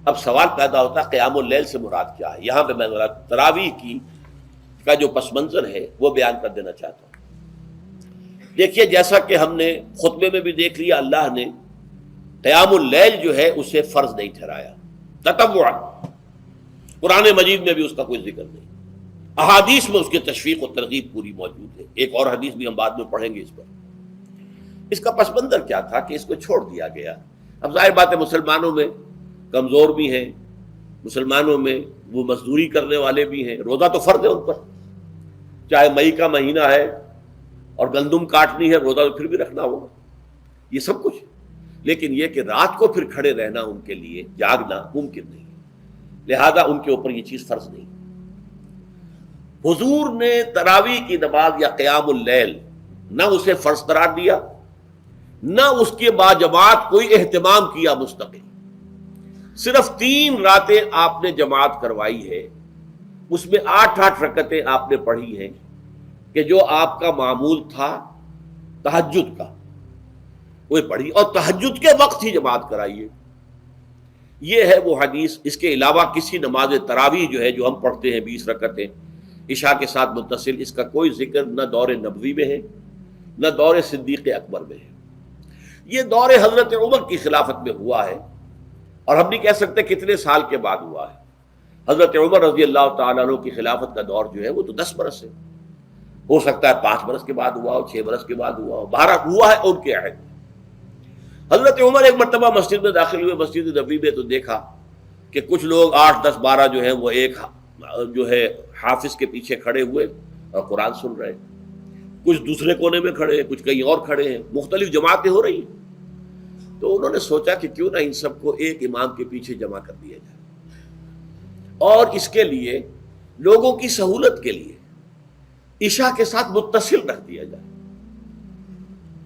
اب سوال پیدا ہوتا ہے قیام اللیل سے مراد کیا ہے؟ یہاں پہ میں تراویح کی کا جو پس منظر ہے وہ بیان کر دینا چاہتا ہوں۔ دیکھیے جیسا کہ ہم نے خطبے میں بھی دیکھ لیا، اللہ نے قیام اللیل جو ہے اسے فرض نہیں ٹھہرایا، تطوعا۔ قرآن مجید میں بھی اس کا کوئی ذکر نہیں، احادیث میں اس کی تشویق و ترغیب پوری موجود ہے۔ ایک اور حدیث بھی ہم بعد میں پڑھیں گے اس پر۔ اس کا پس منظر کیا تھا کہ اس کو چھوڑ دیا گیا۔ اب ظاہر بات ہے مسلمانوں میں کمزور بھی ہیں، مسلمانوں میں وہ مزدوری کرنے والے بھی ہیں، روزہ تو فرض ہے ان پر، چاہے مئی کا مہینہ ہے اور گندم کاٹنی ہے، روزہ تو پھر بھی رکھنا ہوگا، یہ سب کچھ۔ لیکن یہ کہ رات کو پھر کھڑے رہنا ان کے لیے، جاگنا ممکن نہیں، لہذا ان کے اوپر یہ چیز فرض نہیں۔ حضور نے تراویح کی نماز یا قیام اللیل نہ اسے فرض قرار دیا، نہ اس کے بعد جماعت کوئی اہتمام کیا مستقل۔ صرف 3 راتیں آپ نے جماعت کروائی ہے، اس میں 8 رکعتیں آپ نے پڑھی ہیں کہ جو آپ کا معمول تھا تہجد کا وہ پڑھی، اور تہجد کے وقت ہی جماعت کرائیے۔ یہ ہے وہ حدیث۔ اس کے علاوہ کسی نماز تراویح جو ہے جو ہم پڑھتے ہیں 20 رکعتیں عشاء کے ساتھ متصل، اس کا کوئی ذکر نہ دور نبوی میں ہے نہ دور صدیق اکبر میں ہے۔ یہ دور حضرت عمر کی خلافت میں ہوا ہے، اور ہم نہیں کہہ سکتے کتنے سال کے بعد ہوا ہے۔ حضرت عمر رضی اللہ تعالیٰ عنہ کی خلافت کا دور جو ہے وہ تو 10 برس ہے، ہو سکتا ہے 5 برس کے بعد ہوا ہو، 6 برس کے بعد ہوا ہو، 12 ہوا ہے ان کے عہد میں۔ حضرت عمر ایک مرتبہ مسجد میں داخل ہوئے، مسجد نبوی میں، تو دیکھا کہ کچھ لوگ 8 10 12 جو ہیں وہ ایک جو ہے حافظ کے پیچھے کھڑے ہوئے اور قرآن سن رہے ہیں، کچھ دوسرے کونے میں کھڑے ہیں، کچھ کہیں اور کھڑے ہیں، مختلف جماعتیں ہو رہی ہیں۔ تو انہوں نے سوچا کہ کیوں نہ ان سب کو ایک امام کے پیچھے جمع کر دیا جائے، اور اس کے لیے لوگوں کی سہولت کے لیے عشاء کے ساتھ متصل رکھ دیا جائے،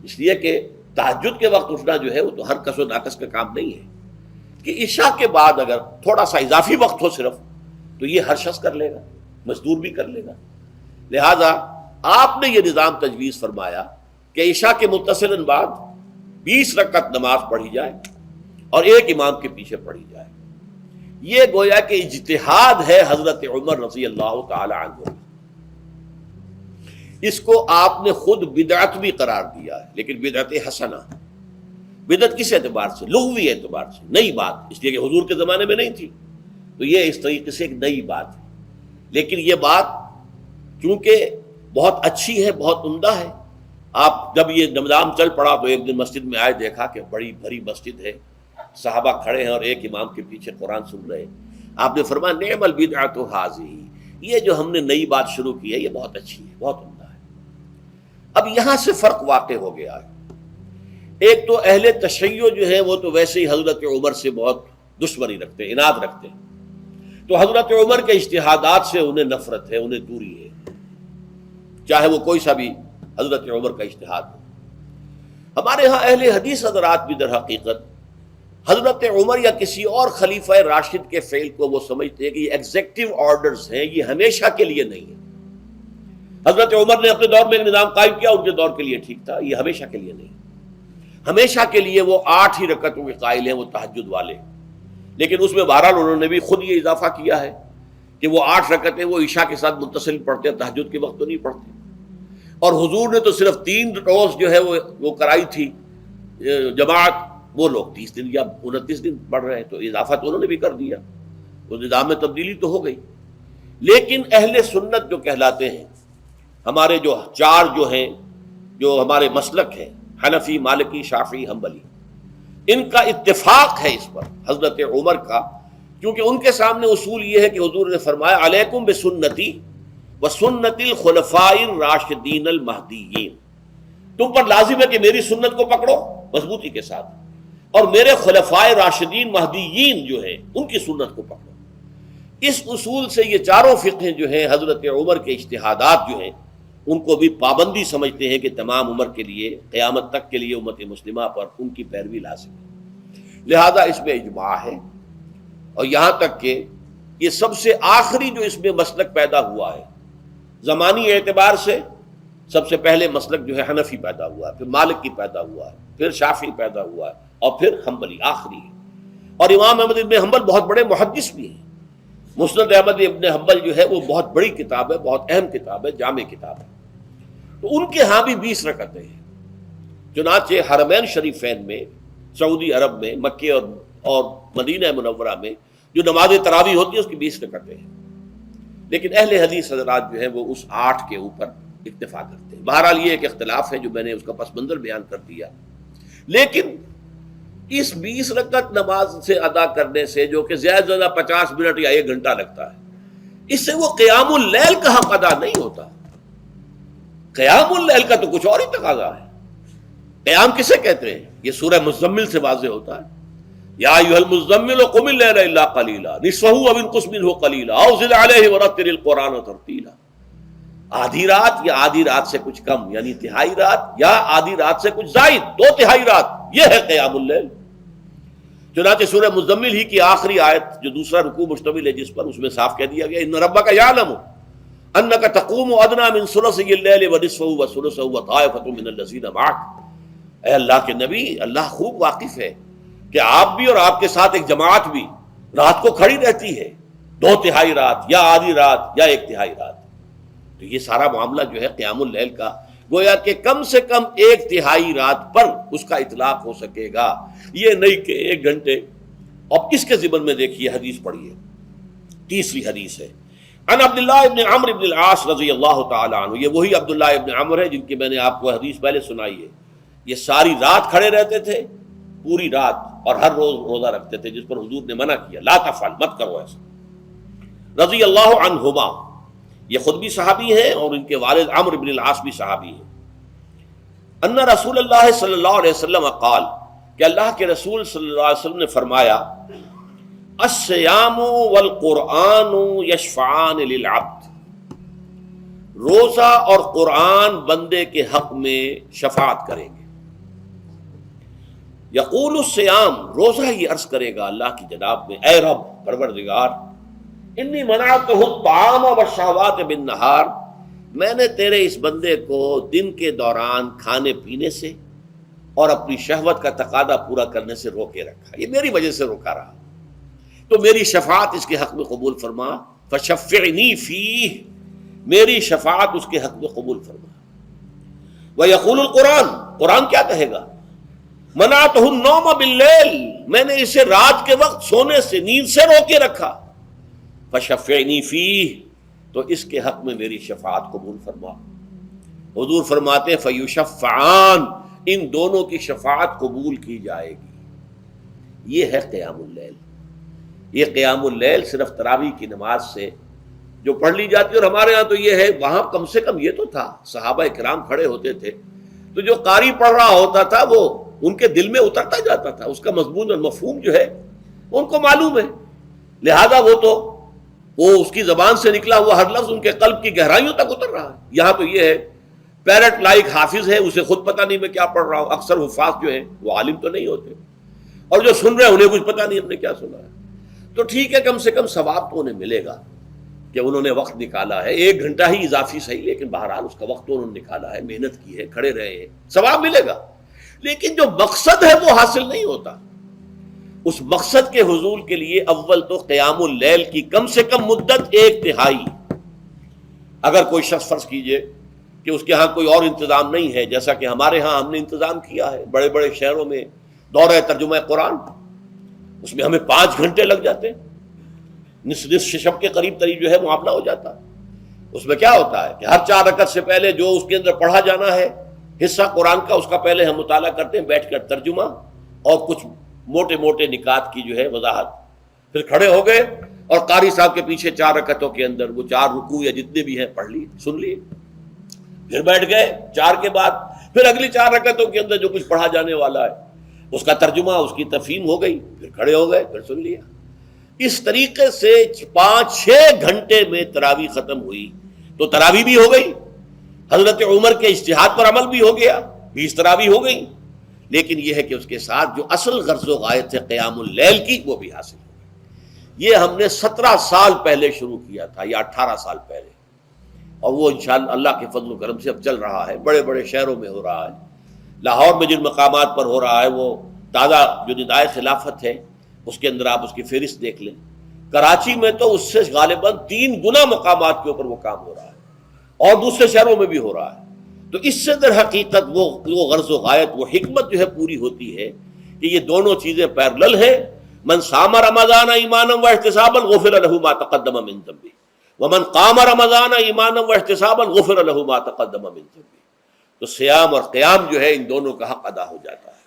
اس لیے کہ تہجد کے وقت اٹھنا جو ہے وہ تو ہر کس و ناقص کا کام نہیں ہے، کہ عشاء کے بعد اگر تھوڑا سا اضافی وقت ہو صرف، تو یہ ہر شخص کر لے گا، مزدور بھی کر لے گا۔ لہذا آپ نے یہ نظام تجویز فرمایا کہ عشاء کے متصل بعد 20 رکعت نماز پڑھی جائے اور ایک امام کے پیچھے پڑھی جائے۔ یہ گویا کہ اجتہاد ہے حضرت عمر رضی اللہ تعالی عنہ، اس کو آپ نے خود بدعت بھی قرار دیا ہے، لیکن بدعت حسنہ۔ بدعت کس اعتبار سے؟ لغوی اعتبار سے، نئی بات، اس لیے کہ حضور کے زمانے میں نہیں تھی، تو یہ اس طریقے سے ایک نئی بات ہے۔ لیکن یہ بات چونکہ بہت اچھی ہے، بہت عمدہ ہے۔ آپ جب یہ نظام چل پڑا تو ایک دن مسجد میں آئے، دیکھا کہ بڑی بھری مسجد ہے، صحابہ کھڑے ہیں اور ایک امام کے پیچھے قرآن سن رہے ہیں۔ آپ نے فرمایا نعم البدعۃ ھذہ، یہ جو ہم نے نئی بات شروع کی ہے یہ بہت اچھی ہے، بہت عمدہ ہے۔ اب یہاں سے فرق واقع ہو گیا ہے۔ ایک تو اہل تشیع جو ہے وہ تو ویسے ہی حضرت عمر سے بہت دشمنی رکھتے ہیں، عناد رکھتے ہیں، تو حضرت عمر کے اجتہادات سے انہیں نفرت ہے، انہیں دوری ہے، چاہے وہ کوئی سا بھی حضرت عمر کا اجتہاد ہو۔ ہمارے ہاں اہل حدیث حضرات بھی در حقیقت حضرت عمر یا کسی اور خلیفہ راشد کے فعل کو وہ سمجھتے ہیں کہ یہ ایگزیکٹو آرڈرز ہیں، یہ ہمیشہ کے لیے نہیں ہے۔ حضرت عمر نے اپنے دور میں ایک نظام قائم کیا، ان کے دور کے لیے ٹھیک تھا، یہ ہمیشہ کے لیے نہیں۔ ہمیشہ کے لیے وہ 8 ہی رکعتوں کے قائل ہیں، وہ تہجد والے، لیکن اس میں بہرحال انہوں نے بھی خود یہ اضافہ کیا ہے کہ وہ 8 رکعتیں وہ عشاء کے ساتھ متصل پڑھتے ہیں، تہجد کے وقت تو نہیں پڑھتے۔ اور حضور نے تو صرف 3 روز جو ہے وہ کرائی تھی جماعت، وہ لوگ 30 دن یا 29 دن پڑھ رہے ہیں، تو اضافہ تو انہوں نے بھی کر دیا، وہ نظام میں تبدیلی تو ہو گئی۔ لیکن اہل سنت جو کہلاتے ہیں، ہمارے جو 4 جو ہیں، جو ہمارے مسلک ہیں، حنفی، مالکی، شافعی، حنبلی، ان کا اتفاق ہے اس پر حضرت عمر کا، کیونکہ ان کے سامنے اصول یہ ہے کہ حضور نے فرمایا علیکم بسنتی وسنت الخلفاء الراشدین المہدیین، تم پر لازم ہے کہ میری سنت کو پکڑو مضبوطی کے ساتھ، اور میرے خلفائے راشدین مہدیین جو ہیں ان کی سنت کو پکڑو۔ اس اصول سے یہ چاروں فقہیں جو ہیں حضرت عمر کے اجتہادات جو ہیں ان کو بھی پابندی سمجھتے ہیں کہ تمام عمر کے لیے، قیامت تک کے لیے امت مسلمہ پر ان کی پیروی لازم ہے، لہذا اس میں اجماع ہے۔ اور یہاں تک کہ یہ سب سے آخری جو اس میں مسلک پیدا ہوا ہے زمانی اعتبار سے، سب سے پہلے مسلک جو ہے حنفی پیدا ہوا ہے، پھر مالکی پیدا ہوا ہے، پھر شافعی پیدا ہوا ہے، اور پھر حنبلی آخری ہے۔ اور امام احمد ابن حنبل بہت بڑے محدث بھی ہیں. مسند احمد ابن حنبل جو ہے وہ بہت بڑی کتاب ہے، بہت اہم کتاب ہے، جامع کتاب ہے. تو ان کے ہاں بھی 20 رکعتیں ہیں. چنانچہ حرمین شریفین میں، سعودی عرب میں، مکے اور مدینہ منورہ میں جو نماز تراویح ہوتی ہے اس کی 20 رکعتیں ہیں. لیکن اہل حدیث حضرات جو ہیں وہ اس 8 کے اوپر اکتفا کرتے ہیں. بہرحال یہ ایک اختلاف ہے جو میں نے اس کا پس منظر بیان کر دیا. لیکن اس 20 رکعت نماز سے ادا کرنے سے، جو کہ زیادہ سے زیادہ 50 منٹ یا 1 گھنٹہ لگتا ہے، اس سے وہ قیام اللیل کا حق ادا نہیں ہوتا. قیام اللیل کا تو کچھ اور ہی تقاضا ہے. قیام کسے کہتے ہیں؟ یہ سورہ مزمل سے واضح ہوتا ہے. یا ایھا المزمل قم اللیل الا قلیلا نصفہ او انقص منہ قلیلا او زد علیہ ورتل القرآن ترتیلا. آدھی رات یا آدھی رات سے کچھ کم، یعنی تہائی رات، یا آدھی رات سے کچھ زائد، 2/3 رات، یہ ہے قیام اللیل. چنانچہ سورہ مزمل ہی کی آخری آیت جو دوسرا رکوع مشتمل ہے جس پر، اس میں صاف کہہ دیا گیا ان ربک یعلم انک تقوم ادنی من ثلثی اللیل ونصفہ وثلثہ وطائفۃ من الذین معک. اے اللہ کے نبی، اللہ خوب واقف ہے کہ آپ بھی اور آپ کے ساتھ ایک جماعت بھی رات کو کھڑی رہتی ہے، 2/3 رات یا آدھی رات یا 1/3 رات. تو یہ سارا معاملہ جو ہے قیام اللیل کا، گویا کہ کم سے کم 1/3 رات پر اس کا اطلاق ہو سکے گا، یہ نہیں کہ 1 گھنٹے. اب اس کے ضمن میں دیکھیے حدیث پڑھیے. تیسری حدیث ہے ان عبداللہ ابن عمرو ابن العاص رضی اللہ تعالی عنہ. یہ وہی عبداللہ ابن عمرو ہے جن کی میں نے آپ کو حدیث پہلے سنائی ہے. یہ ساری رات کھڑے رہتے تھے، پوری رات، اور ہر روز روزہ رکھتے تھے، جس پر حضور نے منع کیا، لا تفعل، مت کرو ایسا. رضی اللہ عنہما، یہ خود بھی صحابی ہیں اور ان کے والد عمرو بن العاص بھی صحابی ہیں. ان رسول اللہ صلی اللہ علیہ وسلم قال، کہ اللہ کے رسول صلی اللہ علیہ وسلم نے فرمایا الصیام والقرآن یشفعان للعبد. روزہ اور قرآن بندے کے حق میں شفاعت کریں گے. یقول الصیام، روزہ یہ عرض کرے گا اللہ کی جناب میں، اے رب پروردگار، انی منعتہ الطعام والشہوات بالنہار، میں نے تیرے اس بندے کو دن کے دوران کھانے پینے سے اور اپنی شہوت کا تقاضا پورا کرنے سے روکے رکھا، یہ میری وجہ سے روکا رہا، تو میری شفاعت اس کے حق میں قبول فرما. فشفعنی فیہ، میری شفاعت اس کے حق میں قبول فرما. ویقول القرآن، قرآن کیا کہے گا؟ منعتہ النوم باللیل، میں نے اسے رات کے وقت سونے سے، نیند سے روکے رکھا. فشفعنی فیہ، تو اس کے حق میں میری شفاعت قبول فرما. حضور فرماتے ہیں فیشفعان، ان دونوں کی شفاعت قبول کی جائے گی. یہ ہے قیام اللیل. یہ قیام اللیل صرف تراویح کی نماز سے جو پڑھ لی جاتی ہے، اور ہمارے ہاں تو یہ ہے، وہاں کم سے کم یہ تو تھا، صحابہ کرام کھڑے ہوتے تھے تو جو قاری پڑھ رہا ہوتا تھا وہ ان کے دل میں اترتا جاتا تھا، اس کا مضمون اور مفہوم جو ہے ان کو معلوم ہے، لہذا وہ اس کی زبان سے نکلا ہوا ہر لفظ ان کے قلب کی گہرائیوں تک اتر رہا ہے. یہاں تو یہ ہے پیرٹ لائک حافظ ہے، اسے خود پتہ نہیں میں کیا پڑھ رہا ہوں. اکثر حفاظ جو ہیں وہ عالم تو نہیں ہوتے، اور جو سن رہے ہیں انہیں کچھ پتہ نہیں ہم نے کیا سنا ہے. تو ٹھیک ہے، کم سے کم ثواب تو انہیں ملے گا کہ انہوں نے وقت نکالا ہے، 1 گھنٹہ ہی اضافی صحیح، لیکن بہرحال اس کا وقت تو انہوں نے نکالا ہے، محنت کی ہے، کھڑے رہے ہیں، ثواب ملے گا. لیکن جو مقصد ہے وہ حاصل نہیں ہوتا. اس مقصد کے حصول کے لیے اول تو قیام اللیل کی کم سے کم مدت 1/3. اگر کوئی شخص فرض کیجئے کہ اس کے ہاں کوئی اور انتظام نہیں ہے، جیسا کہ ہمارے ہاں ہم نے انتظام کیا ہے، بڑے بڑے شہروں میں دورہ ترجمہ قرآن، اس میں ہمیں 5 گھنٹے لگ جاتے ہیں، نصف شب کے قریب جو ہے معاملہ ہو جاتا ہے. اس میں کیا ہوتا ہے کہ ہر 4 رکعت سے پہلے جو اس کے اندر پڑھا جانا ہے حصہ قرآن کا، اس کا پہلے ہم مطالعہ کرتے ہیں بیٹھ کر، ترجمہ اور کچھ موٹے موٹے نکات کی جو ہے وضاحت. پھر کھڑے ہو گئے اور قاری صاحب کے پیچھے 4 رکعتوں کے اندر وہ 4 رکوع یا جتنے بھی ہیں پڑھ لیے، سن لیے، پھر بیٹھ گئے 4 کے بعد پھر اگلی 4 رکعتوں کے اندر جو کچھ پڑھا جانے والا ہے اس کا ترجمہ، اس کی تفہیم ہو گئی، پھر کھڑے ہو گئے، پھر سن لیا. اس طریقے سے 5-6 گھنٹے میں تراویح ختم ہوئی. تو تراویح بھی ہو گئی، حضرت عمر کے اجتہاد پر عمل بھی ہو گیا، 20 تراویح ہو گئی. لیکن یہ ہے کہ اس کے ساتھ جو اصل غرض و غایت ہے قیام اللیل کی، وہ بھی حاصل ہو گئی. یہ ہم نے 17 سال پہلے شروع کیا تھا یا 18 سال پہلے، اور وہ انشاءاللہ اللہ کے فضل و کرم سے اب چل رہا ہے. بڑے بڑے شہروں میں ہو رہا ہے، لاہور میں جن مقامات پر ہو رہا ہے وہ تازہ جو ندائے خلافت ہے اس کے اندر آپ اس کی فہرست دیکھ لیں. کراچی میں تو اس سے غالباً 3 گنا مقامات کے اوپر وہ کام ہو رہا ہے اور دوسرے شہروں میں بھی ہو رہا ہے. تو اس سے در حقیقت وہ غرض و غایت، وہ حکمت جو ہے پوری ہوتی ہے کہ یہ دونوں چیزیں پیرلل ہیں. من صام رمضان ایمانا واحتسابا غفر له ما تقدم من ذنبه ومن قام رمضان ایمانا واحتسابا غفر له ما تقدم من ذنبه. تو صیام اور قیام جو ہے ان دونوں کا حق ادا ہو جاتا ہے.